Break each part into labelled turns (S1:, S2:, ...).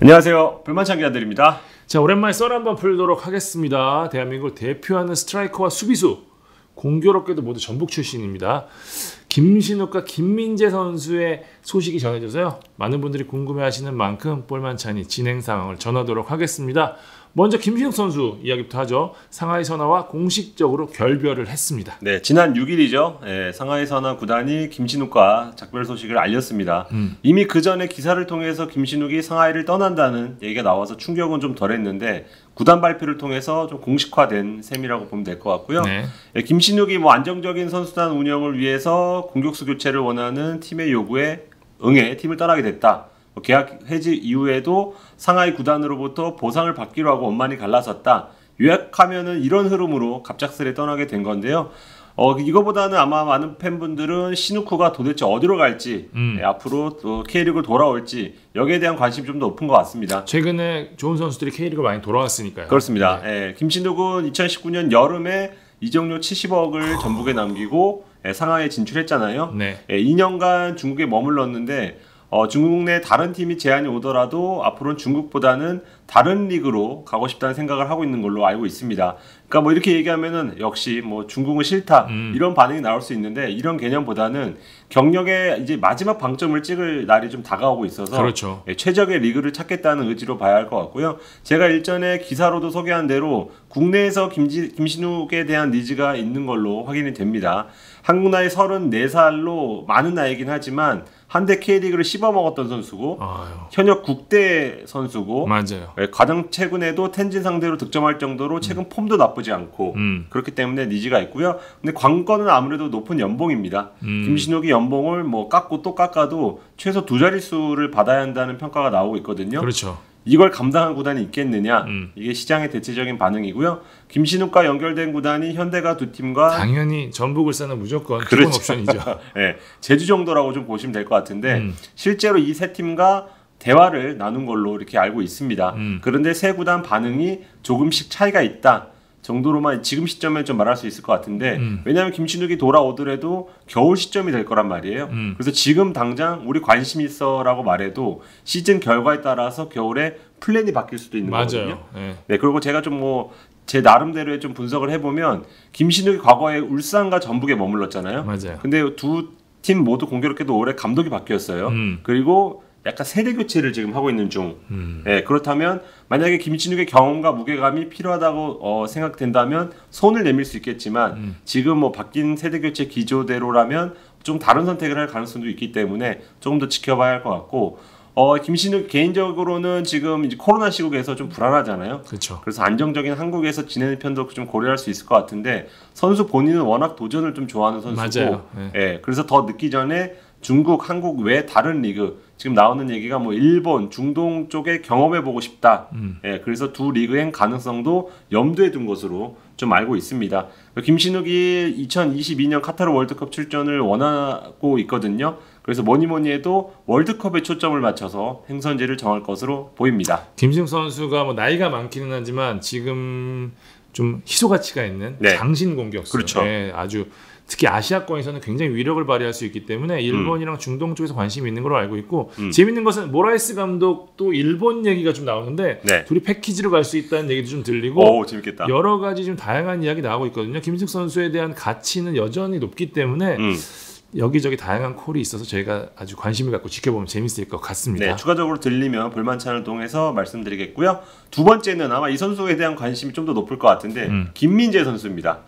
S1: 안녕하세요. 불만찬 기자들입니다.
S2: 자, 오랜만에 썰 한번 풀도록 하겠습니다. 대한민국을 대표하는 스트라이커와 수비수, 공교롭게도 모두 전북 출신입니다. 김신욱과 김민재 선수의 소식이 전해져서요. 많은 분들이 궁금해하시는 만큼 볼만찬이 진행 상황을 전하도록 하겠습니다. 먼저 김신욱 선수 이야기부터 하죠. 상하이 선화와 공식적으로 결별을 했습니다.
S1: 네, 지난 6일이죠. 상하이 선화 구단이 김신욱과 작별 소식을 알렸습니다. 이미 그 전에 기사를 통해서 김신욱이 상하이를 떠난다는 얘기가 나와서 충격은 좀 덜했는데 구단 발표를 통해서 좀 공식화된 셈이라고 보면 될 것 같고요.
S2: 네.
S1: 김신욱이 안정적인 선수단 운영을 위해서 공격수 교체를 원하는 팀의 요구에 응해 팀을 떠나게 됐다. 계약 해지 이후에도 상하이 구단으로부터 보상을 받기로 하고 원만히 갈라섰다. 요약하면은 이런 흐름으로 갑작스레 떠나게 된 건데요. 이거보다는 아마 많은 팬분들은 신우쿠가 도대체 어디로 갈지, 앞으로 또 K리그로 돌아올지 여기에 대한 관심이 좀 더 높은 것 같습니다.
S2: 최근에 좋은 선수들이 K리그 많이 돌아왔으니까요.
S1: 그렇습니다. 네. 김신욱은 2019년 여름에 이적료 70억을 전북에 남기고 상하이에 진출했잖아요.
S2: 네.
S1: 2년간 중국에 머물렀는데 중국 내 다른 팀이 제안이 오더라도 앞으로는 중국보다는 다른 리그로 가고 싶다는 생각을 하고 있는 걸로 알고 있습니다. 그러니까 이렇게 얘기하면은 역시 중국은 싫다 이런 반응이 나올 수 있는데 이런 개념보다는 경력의 이제 마지막 방점을 찍을 날이 좀 다가오고 있어서
S2: 그렇죠.
S1: 최적의 리그를 찾겠다는 의지로 봐야 할 것 같고요. 제가 일전에 기사로도 소개한 대로 국내에서 김신욱에 대한 니즈가 있는 걸로 확인이 됩니다. 한국 나이 34살로 많은 나이긴 하지만 한때 K리그를 씹어먹었던 선수고 현역 국대 선수고
S2: 맞아요.
S1: 가장 최근에도 텐진 상대로 득점할 정도로 최근 폼도 나쁘지 않고 그렇기 때문에 니즈가 있고요. 근데 관건은 아무래도 높은 연봉입니다. 김신욱이 연봉을 깎고 또 깎아도 최소 2자릿수를 받아야 한다는 평가가 나오고 있거든요.
S2: 그렇죠.
S1: 이걸 감당한 구단이 있겠느냐? 이게 시장의 대체적인 반응이고요. 김신욱과 연결된 구단이 현대가 두 팀과
S2: 당연히 전북을사는 무조건
S1: 그렇죠.
S2: 기본 옵션이죠.
S1: 네, 제주 정도라고 좀 보시면 될 것 같은데 실제로 이 세 팀과 대화를 나눈 걸로 이렇게 알고 있습니다. 그런데 세 구단 반응이 조금씩 차이가 있다. 정도로만 지금 시점에 좀 말할 수 있을 것 같은데 왜냐하면 김신욱이 돌아오더라도 겨울 시점이 될 거란 말이에요. 그래서 지금 당장 우리 관심 있어라고 말해도 시즌 결과에 따라서 겨울에 플랜이 바뀔 수도 있는 거거든요. 네, 그리고 제가 좀 제 나름대로의 좀 분석을 해보면 김신욱이 과거에 울산과 전북에 머물렀잖아요.
S2: 맞아요.
S1: 근데 두 팀 모두 공교롭게도 올해 감독이 바뀌었어요. 그리고 약간 세대 교체를 지금 하고 있는 중. 네, 그렇다면 만약에 김신욱의 경험과 무게감이 필요하다고 생각된다면 손을 내밀 수 있겠지만 지금 바뀐 세대 교체 기조대로라면 좀 다른 선택을 할 가능성도 있기 때문에 조금 더 지켜봐야 할 것 같고 김신욱 개인적으로는 지금 이제 코로나 시국에서 좀 불안하잖아요.
S2: 그렇죠.
S1: 그래서 안정적인 한국에서 지내는 편도 좀 고려할 수 있을 것 같은데 선수 본인은 워낙 도전을 좀 좋아하는 선수고,
S2: 맞아요. 네.
S1: 그래서 더 늦기 전에 중국, 한국 외 다른 리그 지금 나오는 얘기가 일본, 중동 쪽에 경험해보고 싶다. 그래서 두 리그행 가능성도 염두에 둔 것으로 좀 알고 있습니다. 김신욱이 2022년 카타르 월드컵 출전을 원하고 있거든요. 그래서 뭐니 해도 월드컵에 초점을 맞춰서 행선지를 정할 것으로 보입니다.
S2: 김신욱 선수가 나이가 많기는 하지만 지금 좀 희소 가치가 있는 장신 공격수.
S1: 그렇죠.
S2: 아주 특히 아시아권에서는 굉장히 위력을 발휘할 수 있기 때문에 일본이랑 중동 쪽에서 관심이 있는 걸로 알고 있고 재밌는 것은 모라에스 감독도 일본 얘기가 좀 나오는데 둘이 패키지로 갈 수 있다는 얘기도 좀 들리고
S1: 재밌겠다.
S2: 여러 가지 좀 다양한 이야기 나오고 있거든요. 김신욱 선수에 대한 가치는 여전히 높기 때문에 여기저기 다양한 콜이 있어서 저희가 아주 관심을 갖고 지켜보면 재밌을 것 같습니다.
S1: 네, 추가적으로 들리면 볼만찬을 통해서 말씀드리겠고요. 두 번째는 아마 이 선수에 대한 관심이 좀 더 높을 것 같은데 김민재 선수입니다.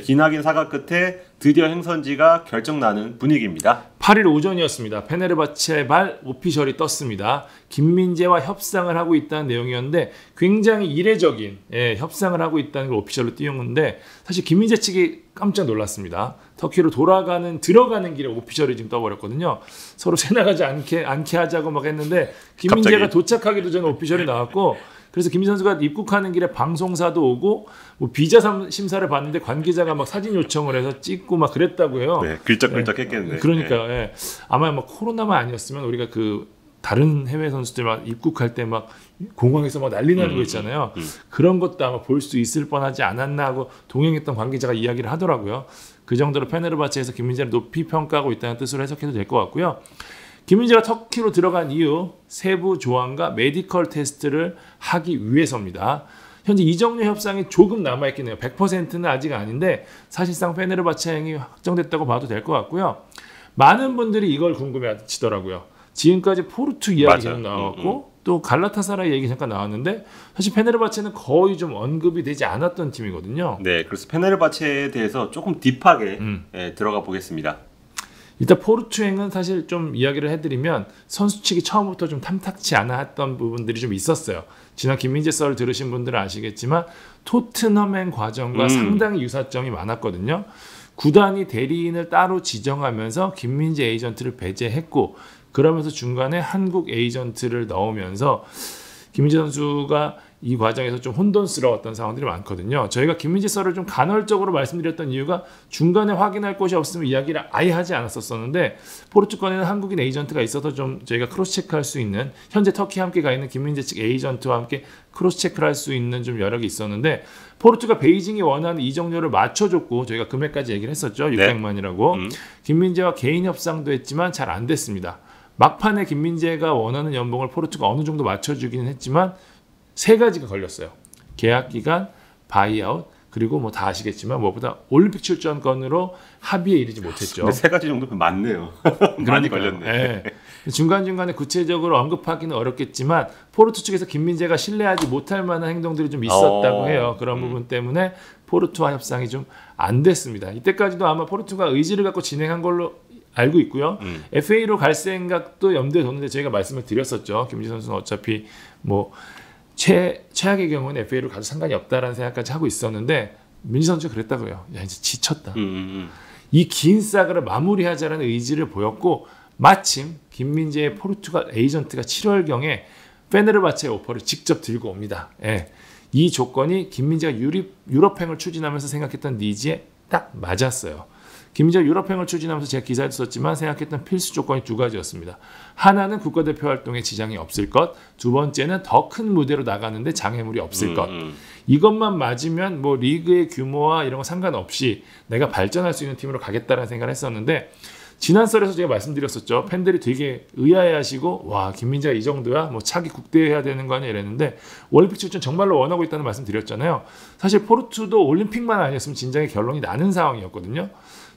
S1: 기나긴 사과 끝에 드디어 행선지가 결정나는 분위기입니다.
S2: 8일 오전이었습니다. 페네르바체 발 오피셜이 떴습니다. 김민재와 협상을 하고 있다는 내용이었는데 굉장히 이례적인 협상을 하고 있다는 걸 오피셜로 띄웠는데 사실 김민재 측이 깜짝 놀랐습니다. 터키로 들어가는 길에 오피셜이 지금 떠버렸거든요. 서로 새나가지 않게 하자고 막 했는데 김민재가 도착하기도 전에 오피셜이 나왔고 그래서 김민재 선수가 입국하는 길에 방송사도 오고 비자 심사를 받는데 관계자가 막 사진 요청을 해서 찍고 막 그랬다고요.
S1: 네, 글쩍글쩍 했겠네.
S2: 그러니까 아마 코로나만 아니었으면 우리가 다른 해외 선수들 막 입국할 때 막 공항에서 막 난리 나는 거 있잖아요. 그런 것도 아마 볼 수 있을 뻔하지 않았나 하고 동행했던 관계자가 이야기를 하더라고요. 그 정도로 페네르바체에서 김민재를 높이 평가하고 있다는 뜻으로 해석해도 될 것 같고요. 김민재가 터키로 들어간 이유 세부 조항과 메디컬 테스트를 하기 위해서입니다. 현재 이적료 협상이 조금 남아있긴 해요. 100%는 아직 아닌데 사실상 페네르바체행이 확정됐다고 봐도 될 것 같고요. 많은 분들이 이걸 궁금해하시더라고요. 지금까지 포르투 이야기 계속 나왔고 또 갈라타사라이 얘기 잠깐 나왔는데 사실 페네르바체는 거의 좀 언급이 되지 않았던 팀이거든요.
S1: 네, 그래서 페네르바체에 대해서 조금 딥하게 들어가 보겠습니다.
S2: 일단 포르투행은 사실 좀 이야기를 해드리면 선수 측이 처음부터 좀 탐탁치 않아 했던 부분들이 좀 있었어요. 지난 김민재 썰을 들으신 분들은 아시겠지만 토트넘행 과정과 상당히 유사점이 많았거든요. 구단이 대리인을 따로 지정하면서 김민재 에이전트를 배제했고 그러면서 중간에 한국 에이전트를 넣으면서 김민재 선수가 이 과정에서 좀 혼돈스러웠던 상황들이 많거든요. 저희가 김민재 썰을 좀 간헐적으로 말씀드렸던 이유가 중간에 확인할 곳이 없으면 이야기를 아예 하지 않았었는데 포르투갈에는 한국인 에이전트가 있어서 좀 저희가 크로스체크할 수 있는 현재 터키에 함께 가 있는 김민재 측 에이전트와 함께 크로스체크를 할 수 있는 좀 여력이 있었는데 포르투갈 베이징이 원하는 이적료를 맞춰줬고 저희가 금액까지 얘기를 했었죠. 600만이라고. 김민재와 개인 협상도 했지만 잘 안 됐습니다. 막판에 김민재가 원하는 연봉을 포르투가 어느 정도 맞춰주기는 했지만 세 가지가 걸렸어요. 계약 기간, 바이아웃, 그리고 뭐 다 아시겠지만 무엇보다 올림픽 출전권으로 합의에 이르지 못했죠.
S1: 세 가지 정도면 많네요. 많이 걸렸네.
S2: 네. 중간중간에 구체적으로 언급하기는 어렵겠지만 포르투 측에서 김민재가 신뢰하지 못할 만한 행동들이 좀 있었다고 해요. 그런 부분 때문에 포르투와 협상이 좀 안 됐습니다. 이때까지도 아마 포르투가 의지를 갖고 진행한 걸로 알고 있고요. FA로 갈 생각도 염두에 뒀는데 저희가 말씀을 드렸었죠. 김민재 선수는 어차피 뭐 최악의 경우는 FA로 가도 상관이 없다라는 생각까지 하고 있었는데 민재 선수가 그랬다고요. 야 이제 지쳤다. 이 긴 사가를 마무리하자라는 의지를 보였고 마침 김민재의 포르투갈 에이전트가 7월경에 페네르바체의 오퍼를 직접 들고 옵니다. 예. 이 조건이 김민재가 유럽행을 추진하면서 생각했던 니즈에 딱 맞았어요. 김민재가 유럽행을 추진하면서 제가 기사에도 썼지만 생각했던 필수 조건이 두 가지였습니다. 하나는 국가대표 활동에 지장이 없을 것, 두 번째는 더 큰 무대로 나가는데 장애물이 없을 것. 이것만 맞으면 뭐 리그의 규모와 이런 거 상관없이 내가 발전할 수 있는 팀으로 가겠다라는 생각을 했었는데 지난 썰에서 제가 말씀드렸었죠. 팬들이 되게 의아해하시고 와 김민재가 이 정도야? 뭐 차기 국대에 해야 되는 거 아니야? 이랬는데 올림픽 출전 정말로 원하고 있다는 말씀 드렸잖아요. 사실 포르투도 올림픽만 아니었으면 진작에 결론이 나는 상황이었거든요.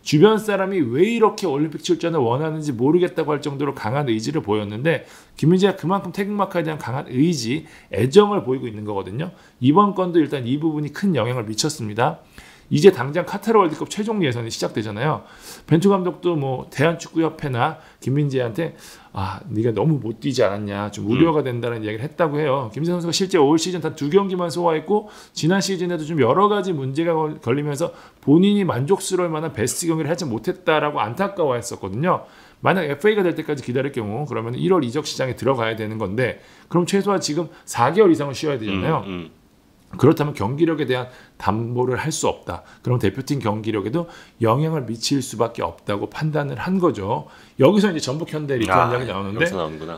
S2: 주변 사람이 왜 이렇게 올림픽 출전을 원하는지 모르겠다고 할 정도로 강한 의지를 보였는데 김민재가 그만큼 태극마크에 대한 강한 의지, 애정을 보이고 있는 거거든요. 이번 건도 일단 이 부분이 큰 영향을 미쳤습니다. 이제 당장 카타르 월드컵 최종 예선이 시작되잖아요. 벤투 감독도 뭐 대한축구협회나 김민재한테 네가 너무 못 뛰지 않았냐 좀 우려가 된다는 이야기를 했다고 해요. 김민재 선수가 실제 올 시즌 단 2경기만 소화했고 지난 시즌에도 좀 여러 가지 문제가 걸리면서 본인이 만족스러울 만한 베스트 경기를 하지 못했다라고 안타까워했었거든요. 만약 FA가 될 때까지 기다릴 경우 그러면 1월 이적 시장에 들어가야 되는 건데 그럼 최소한 지금 4개월 이상은 쉬어야 되잖아요. 그렇다면 경기력에 대한 담보를 할 수 없다. 그럼 대표팀 경기력에도 영향을 미칠 수밖에 없다고 판단을 한 거죠. 여기서 이제 전북 현대 리턴 이야기 나오는데,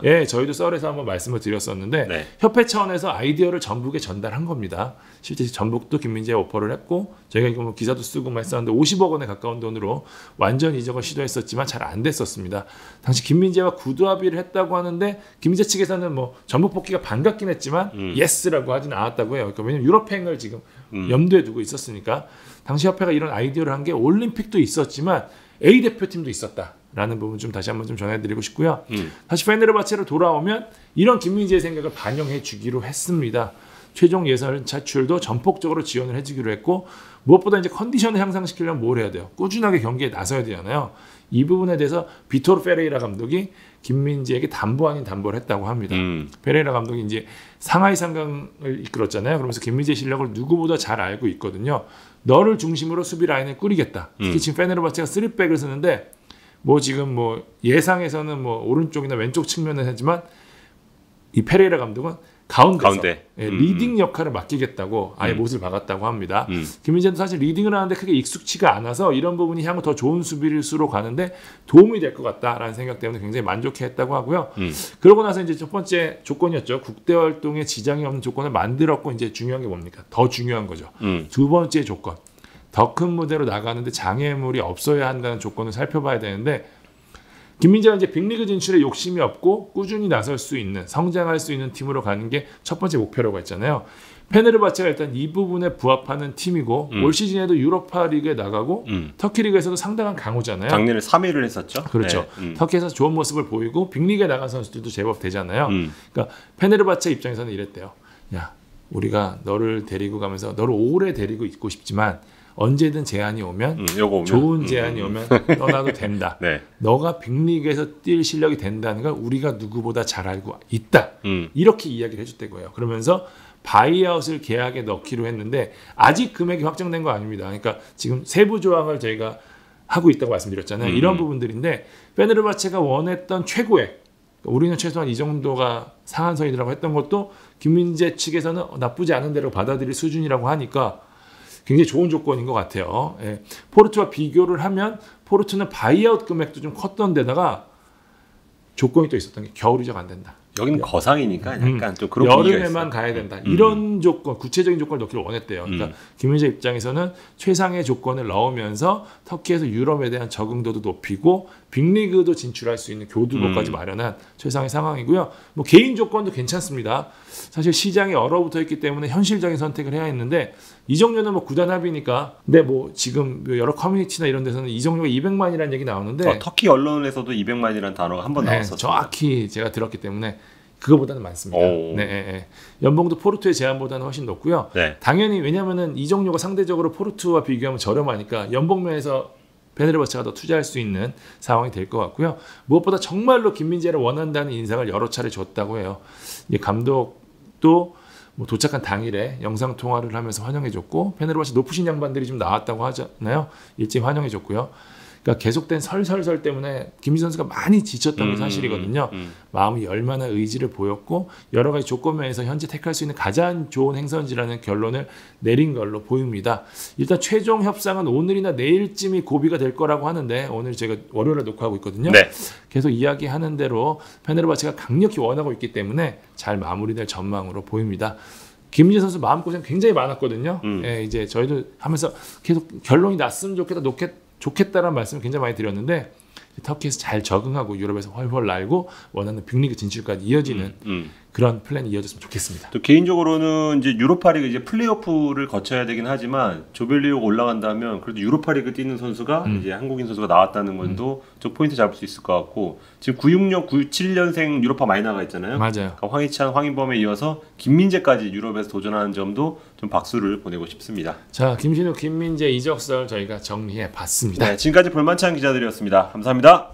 S2: 예, 저희도 썰에서 한번 말씀을 드렸었는데 네. 협회 차원에서 아이디어를 전북에 전달한 겁니다. 실제 전북도 김민재에 오퍼를 했고 저희가 이거 뭐 기사도 쓰고 했었는데 50억 원에 가까운 돈으로 완전 이적을 시도했었지만 잘 안 됐었습니다. 당시 김민재와 구두 합의를 했다고 하는데 김민재 측에서는 뭐 전북 복귀가 반갑긴 했지만 예스라고 하진 않았다고 해요. 그러니까 왜냐면 유럽행을 지금 염두에 두고 있었으니까 당시 협회가 이런 아이디어를 한 게 올림픽도 있었지만 A 대표팀도 있었다라는 부분 좀 다시 한번 좀 전해드리고 싶고요. 다시 페네르바체로 돌아오면 이런 김민재의 생각을 반영해 주기로 했습니다. 최종 예선 차출도 전폭적으로 지원을 해주기로 했고 무엇보다 이제 컨디션을 향상시키려면 뭘 해야 돼요? 꾸준하게 경기에 나서야 되잖아요. 이 부분에 대해서 비토르 페레이라 감독이 김민재에게 담보 아닌 담보를 했다고 합니다. 페레이라 감독이 이제 상하이 상강을 이끌었잖아요. 그러면서 김민재 실력을 누구보다 잘 알고 있거든요. 너를 중심으로 수비 라인을 꾸리겠다. 특히 지금 페네르바체가 3백을 쓰는데 뭐 지금 뭐 예상에서는 뭐 오른쪽이나 왼쪽 측면을 하지만 이 페레이라 감독은 가운데. 리딩 역할을 맡기겠다고 아예 못을 박았다고 합니다. 김민재도 사실 리딩을 하는데 크게 익숙치가 않아서 이런 부분이 향후 더 좋은 수비수로 가는데 도움이 될 것 같다라는 생각 때문에 굉장히 만족해했다고 하고요. 그러고 나서 이제 첫 번째 조건이었죠. 국대 활동에 지장이 없는 조건을 만들었고 이제 중요한 게 뭡니까? 더 중요한 거죠. 두 번째 조건. 더 큰 무대로 나가는데 장애물이 없어야 한다는 조건을 살펴봐야 되는데 김민재가 이제 빅리그 진출에 욕심이 없고 꾸준히 나설 수 있는, 성장할 수 있는 팀으로 가는 게 첫 번째 목표라고 했잖아요. 페네르바체가 일단 이 부분에 부합하는 팀이고 올 시즌에도 유로파 리그에 나가고 터키 리그에서도 상당한 강호잖아요.
S1: 작년에 3위를 했었죠.
S2: 그렇죠. 터키에서 좋은 모습을 보이고 빅리그에 나간 선수들도 제법 되잖아요. 그러니까 페네르바체 입장에서는 이랬대요. 야, 우리가 너를 데리고 가면서 너를 오래 데리고 있고 싶지만 언제든 제안이 오면 좋은 제안이 오면 떠나도 된다.
S1: 네.
S2: 너가 빅리그에서 뛸 실력이 된다는 걸 우리가 누구보다 잘 알고 있다. 이렇게 이야기를 해줬던 거예요. 그러면서 바이아웃을 계약에 넣기로 했는데 아직 금액이 확정된 거 아닙니다. 그러니까 지금 세부 조항을 저희가 하고 있다고 말씀드렸잖아요. 이런 부분들인데 페네르바체가 원했던 최고액, 우리는 최소한 이 정도가 상한선이라고 했던 것도 김민재 측에서는 나쁘지 않은 대로 받아들일 수준이라고 하니까 굉장히 좋은 조건인 것 같아요. 예. 포르투와 비교를 하면 포르투는 바이아웃 금액도 좀 컸던 데다가 조건이 또 있었던 게 겨울 이적 안 된다.
S1: 여기는 거상이니까 약간 좀 그런 분위기가
S2: 여름에만 가야 된다. 이런 조건, 구체적인 조건을 넣기를 원했대요. 그러니까 김민재 입장에서는 최상의 조건을 넣으면서 터키에서 유럽에 대한 적응도도 높이고 빅리그도 진출할 수 있는 교두보까지 마련한 최상의 상황이고요. 뭐 개인 조건도 괜찮습니다. 사실 시장이 얼어붙어 있기 때문에 현실적인 선택을 해야 했는데 이정료는 뭐 구단 합의니까. 근데 뭐 지금 여러 커뮤니티나 이런 데서는 이정료가 200만이라는 얘기 나오는데
S1: 터키 언론에서도 200만이라는 단어가 한 번 나왔었어요.
S2: 정확히 제가 들었기 때문에 그거보다는 많습니다. 네. 연봉도 포르투의 제한보다는 훨씬 높고요.
S1: 네.
S2: 당연히 왜냐하면 이정료가 상대적으로 포르투와 비교하면 저렴하니까 연봉면에서 페네르바체가 더 투자할 수 있는 상황이 될 것 같고요. 무엇보다 정말로 김민재를 원한다는 인상을 여러 차례 줬다고 해요. 감독도 뭐 도착한 당일에 영상 통화를 하면서 환영해줬고 페네르바체 높으신 양반들이 좀 나왔다고 하잖아요. 일찍 환영해줬고요. 그러니까 계속된 설설설 때문에 김민재 선수가 많이 지쳤던 게 사실이거든요. 마음이 열만한 의지를 보였고 여러 가지 조건면에서 현재 택할 수 있는 가장 좋은 행선지라는 결론을 내린 걸로 보입니다. 일단 최종 협상은 오늘이나 내일쯤이 고비가 될 거라고 하는데 오늘 제가 월요일에 녹화하고 있거든요.
S1: 네.
S2: 계속 이야기하는 대로 페네르바체가 강력히 원하고 있기 때문에 잘 마무리될 전망으로 보입니다. 김민재 선수 마음고생 굉장히 많았거든요. 이제 저희도 하면서 계속 결론이 났으면 좋겠다라는 말씀을 굉장히 많이 드렸는데 터키에서 잘 적응하고 유럽에서 훨훨 날고 원하는 빅리그 진출까지 이어지는 그런 플랜이 이어졌으면 좋겠습니다.
S1: 또 개인적으로는 이제 유로파리그 이제 플레이오프를 거쳐야 되긴 하지만 조별리그 올라간다면 그래도 유로파리그 뛰는 선수가 이제 한국인 선수가 나왔다는 건도 좀 포인트 잡을 수 있을 것 같고 지금 96년, 97년생 유로파 많이 나가 있잖아요.
S2: 맞아요.
S1: 그러니까 황희찬, 황인범에 이어서 김민재까지 유럽에서 도전하는 점도 좀 박수를 보내고 싶습니다.
S2: 자, 김신욱, 김민재 이적설 저희가 정리해 봤습니다.
S1: 네, 지금까지 볼만찬 기자들이었습니다. 감사합니다.